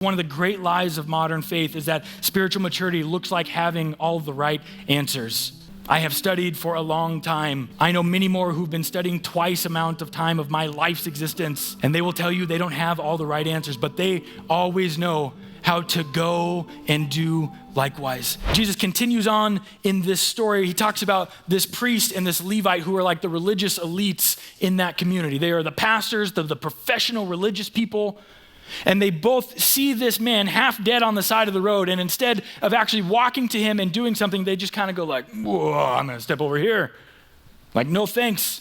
One of the great lies of modern faith is that spiritual maturity looks like having all of the right answers. I have studied for a long time. I know many more who've been studying twice the amount of time of my life's existence, and they will tell you they don't have all the right answers, but they always know how to go and do likewise. Jesus continues on in this story. He talks about this priest and this Levite who are like the religious elites in that community. They are the pastors, the professional religious people. And they both see this man half dead on the side of the road. And instead of actually walking to him and doing something, they just kind of go like, whoa, I'm going to step over here. Like, no thanks.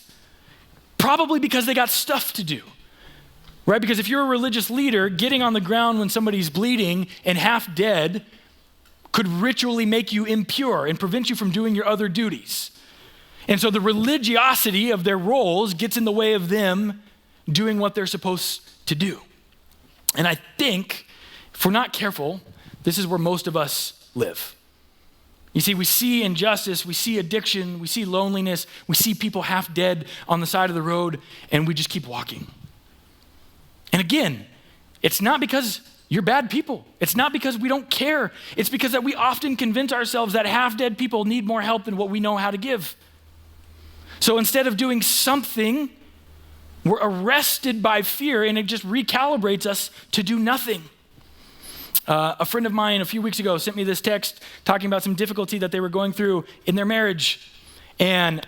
Probably because they got stuff to do, right? Because if you're a religious leader, getting on the ground when somebody's bleeding and half dead could ritually make you impure and prevent you from doing your other duties. And so the religiosity of their roles gets in the way of them doing what they're supposed to do. And I think, if we're not careful, this is where most of us live. You see, we see injustice, we see addiction, we see loneliness, we see people half dead on the side of the road, and we just keep walking. And again, it's not because you're bad people. It's not because we don't care. It's because that we often convince ourselves that half dead people need more help than what we know how to give. So instead of doing something, we're arrested by fear, and it just recalibrates us to do nothing. A friend of mine a few weeks ago sent me this text talking about some difficulty that they were going through in their marriage. And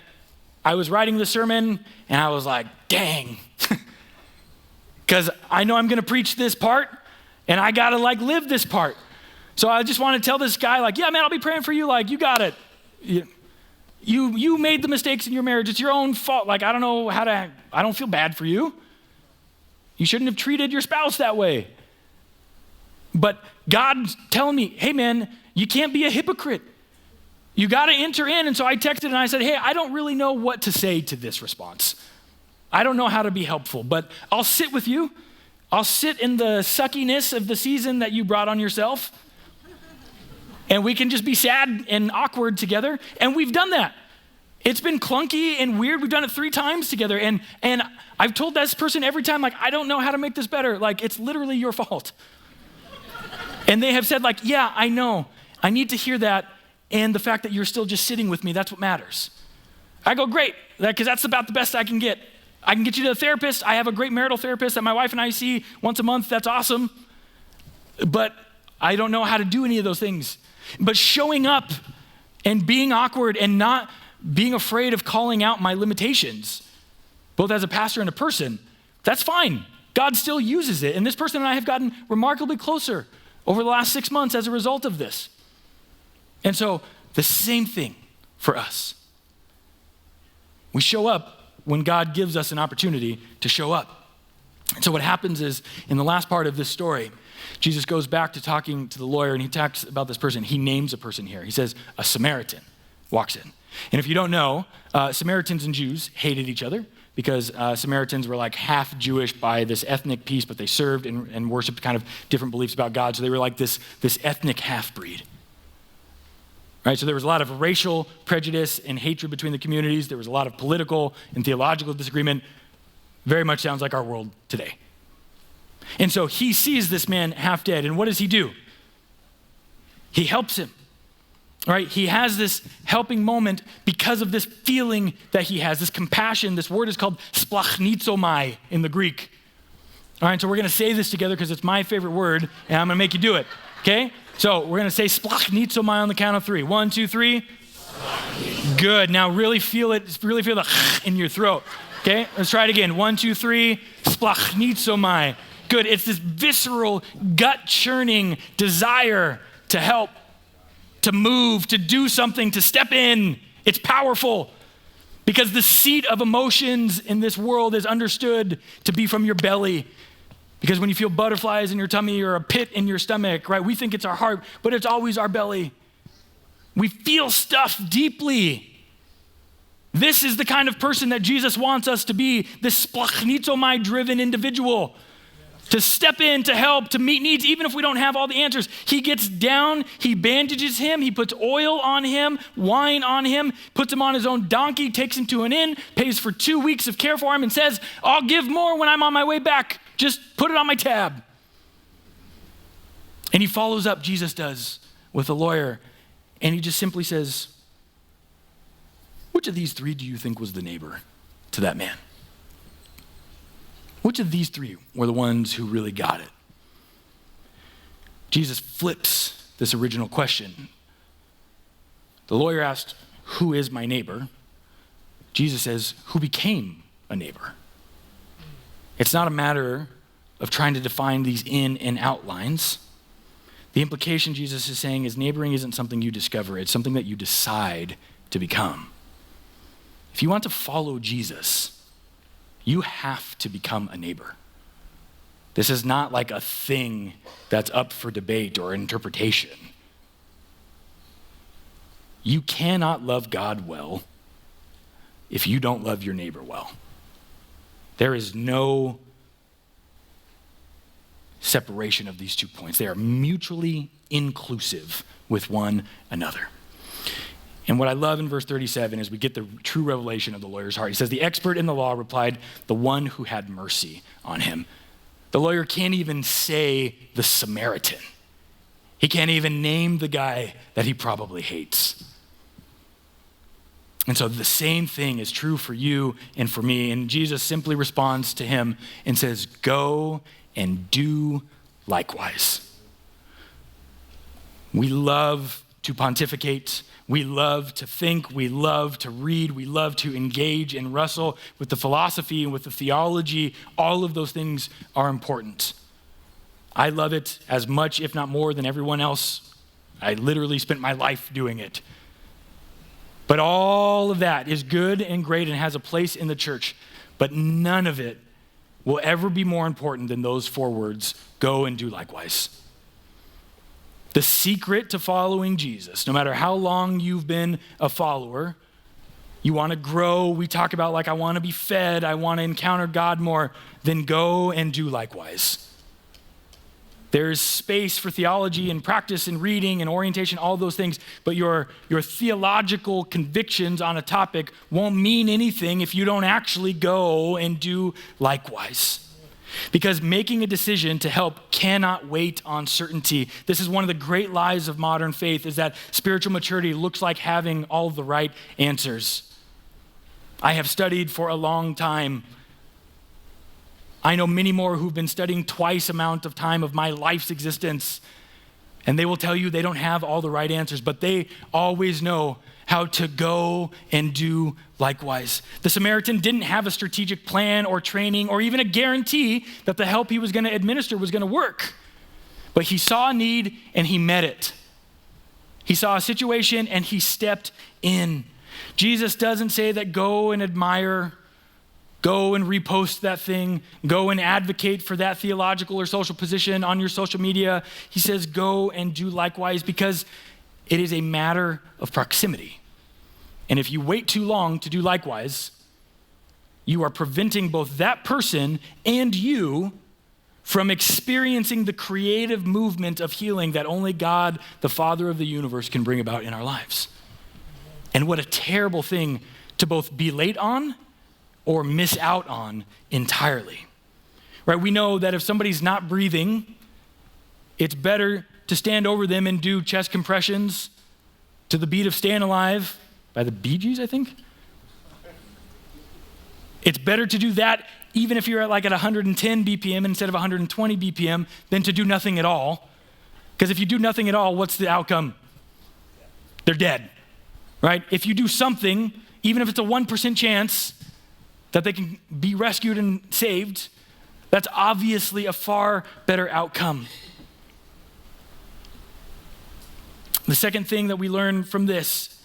I was writing the sermon, and I was like, dang. Because I know I'm going to preach this part, and I got to live this part. So I just want to tell this guy yeah, man, I'll be praying for you. You got it. You made the mistakes in your marriage. It's your own fault. I don't know I don't feel bad for you. You shouldn't have treated your spouse that way. But God's telling me, hey man, you can't be a hypocrite. You got to enter in. And so I texted and I said, hey, I don't really know what to say to this response. I don't know how to be helpful, but I'll sit with you. I'll sit in the suckiness of the season that you brought on yourself. And we can just be sad and awkward together. And we've done that. It's been clunky and weird. We've done it 3 times together. And I've told this person every time, I don't know how to make this better. It's literally your fault. And they have said yeah, I know. I need to hear that. And the fact that you're still just sitting with me, that's what matters. I go, great, because that's about the best I can get. I can get you to a therapist. I have a great marital therapist that my wife and I see once a month. That's awesome. But I don't know how to do any of those things. But showing up and being awkward and not being afraid of calling out my limitations, both as a pastor and a person, that's fine. God still uses it. And this person and I have gotten remarkably closer over the last 6 months as a result of this. And so the same thing for us. We show up when God gives us an opportunity to show up. And so what happens is, in the last part of this story, Jesus goes back to talking to the lawyer, and he talks about this person. He names a person here. He says, a Samaritan walks in. And if you don't know, Samaritans and Jews hated each other because Samaritans were half Jewish by this ethnic piece, but they served and worshiped kind of different beliefs about God. So they were this ethnic half-breed. Right? So there was a lot of racial prejudice and hatred between the communities. There was a lot of political and theological disagreement. Very much sounds like our world today. And so he sees this man half dead, and what does he do? He helps him, right? He has this helping moment because of this feeling that he has, this compassion. This word is called splachnizomai in the Greek. All right, so we're going to say this together because it's my favorite word, and I'm going to make you do it, okay? So we're going to say splachnizomai on the count of 3. 1, 2, 3. Good. Now really feel it. Really feel the in your throat. Okay, let's try it again. 1, 2, 3. Splachnizomai. Good. It's this visceral, gut-churning desire to help, to move, to do something, to step in. It's powerful because the seat of emotions in this world is understood to be from your belly. Because when you feel butterflies in your tummy or a pit in your stomach, right, we think it's our heart, but it's always our belly. We feel stuff deeply. This is the kind of person that Jesus wants us to be, this splachnizomai-driven individual. To step in, to help, to meet needs, even if we don't have all the answers. He gets down, he bandages him, he puts oil on him, wine on him, puts him on his own donkey, takes him to an inn, pays for 2 weeks of care for him, and says, I'll give more when I'm on my way back. Just put it on my tab. And he follows up, Jesus does, with the lawyer, and he just simply says, which of these three do you think was the neighbor to that man? Which of these three were the ones who really got it? Jesus flips this original question. The lawyer asked, who is my neighbor? Jesus says, who became a neighbor? It's not a matter of trying to define these in and out lines. The implication Jesus is saying is neighboring isn't something you discover, it's something that you decide to become. If you want to follow Jesus, you have to become a neighbor. This is not like a thing that's up for debate or interpretation. You cannot love God well if you don't love your neighbor well. There is no separation of these 2 points. They are mutually inclusive with one another. And what I love in verse 37 is we get the true revelation of the lawyer's heart. He says, the expert in the law replied, the one who had mercy on him. The lawyer can't even say the Samaritan. He can't even name the guy that he probably hates. And so the same thing is true for you and for me. And Jesus simply responds to him and says, go and do likewise. We love to pontificate. We love to think. We love to read. We love to engage and wrestle with the philosophy and with the theology. All of those things are important. I love it as much, if not more, than everyone else. I literally spent my life doing it. But all of that is good and great and has a place in the church. But none of it will ever be more important than those 4 words, go and do likewise. The secret to following Jesus, no matter how long you've been a follower, you want to grow, we talk about like, I want to be fed, I want to encounter God more, then go and do likewise. There's space for theology and practice and reading and orientation, all those things, but your theological convictions on a topic won't mean anything if you don't actually go and do likewise. Because making a decision to help cannot wait on certainty. This is one of the great lies of modern faith, is that spiritual maturity looks like having all the right answers. I have studied for a long time. I know many more who've been studying twice the amount of time of my life's existence, and they will tell you they don't have all the right answers, but they always know how to go and do likewise. The Samaritan didn't have a strategic plan or training or even a guarantee that the help he was going to administer was going to work. But he saw a need and he met it. He saw a situation and he stepped in. Jesus doesn't say that go and admire, go and repost that thing, go and advocate for that theological or social position on your social media. He says go and do likewise because it is a matter of proximity. And if you wait too long to do likewise, you are preventing both that person and you from experiencing the creative movement of healing that only God, the Father of the universe, can bring about in our lives. And what a terrible thing to both be late on or miss out on entirely. Right? We know that if somebody's not breathing, it's better to stand over them and do chest compressions to the beat of Stayin' Alive by the Bee Gees, I think. It's better to do that even if you're at 110 BPM instead of 120 BPM than to do nothing at all. Because if you do nothing at all, what's the outcome? They're dead, right? If you do something, even if it's a 1% chance that they can be rescued and saved, that's obviously a far better outcome. The second thing that we learn from this,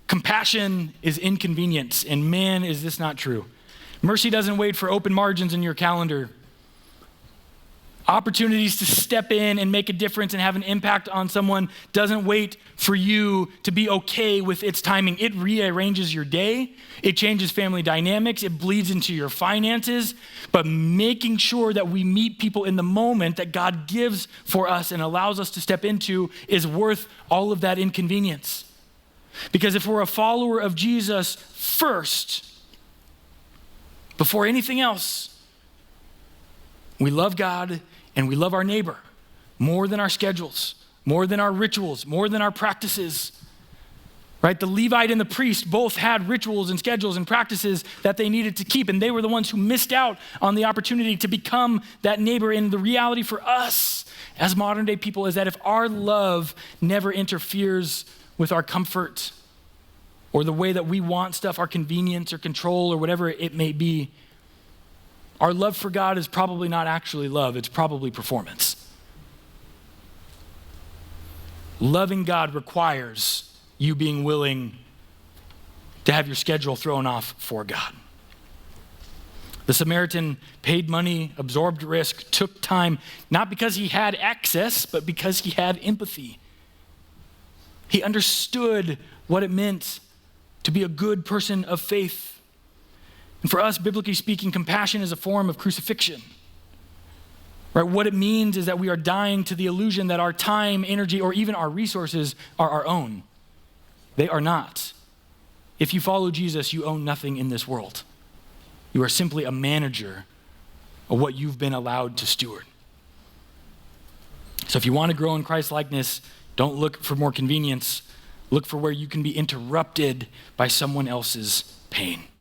compassion is inconvenience, and man, is this not true. Mercy doesn't wait for open margins in your calendar. Opportunities to step in and make a difference and have an impact on someone doesn't wait for you to be okay with its timing. It rearranges your day. It changes family dynamics. It bleeds into your finances. But making sure that we meet people in the moment that God gives for us and allows us to step into is worth all of that inconvenience. Because if we're a follower of Jesus first, before anything else, we love God and we love our neighbor more than our schedules, more than our rituals, more than our practices. Right? The Levite and the priest both had rituals and schedules and practices that they needed to keep, and they were the ones who missed out on the opportunity to become that neighbor. And the reality for us as modern day people is that if our love never interferes with our comfort or the way that we want stuff, our convenience or control or whatever it may be, our love for God is probably not actually love, it's probably performance. Loving God requires you being willing to have your schedule thrown off for God. The Samaritan paid money, absorbed risk, took time, not because he had access, but because he had empathy. He understood what it meant to be a good person of faith. And for us, biblically speaking, compassion is a form of crucifixion. Right? What it means is that we are dying to the illusion that our time, energy, or even our resources are our own. They are not. If you follow Jesus, you own nothing in this world. You are simply a manager of what you've been allowed to steward. So if you want to grow in Christ-likeness, don't look for more convenience. Look for where you can be interrupted by someone else's pain.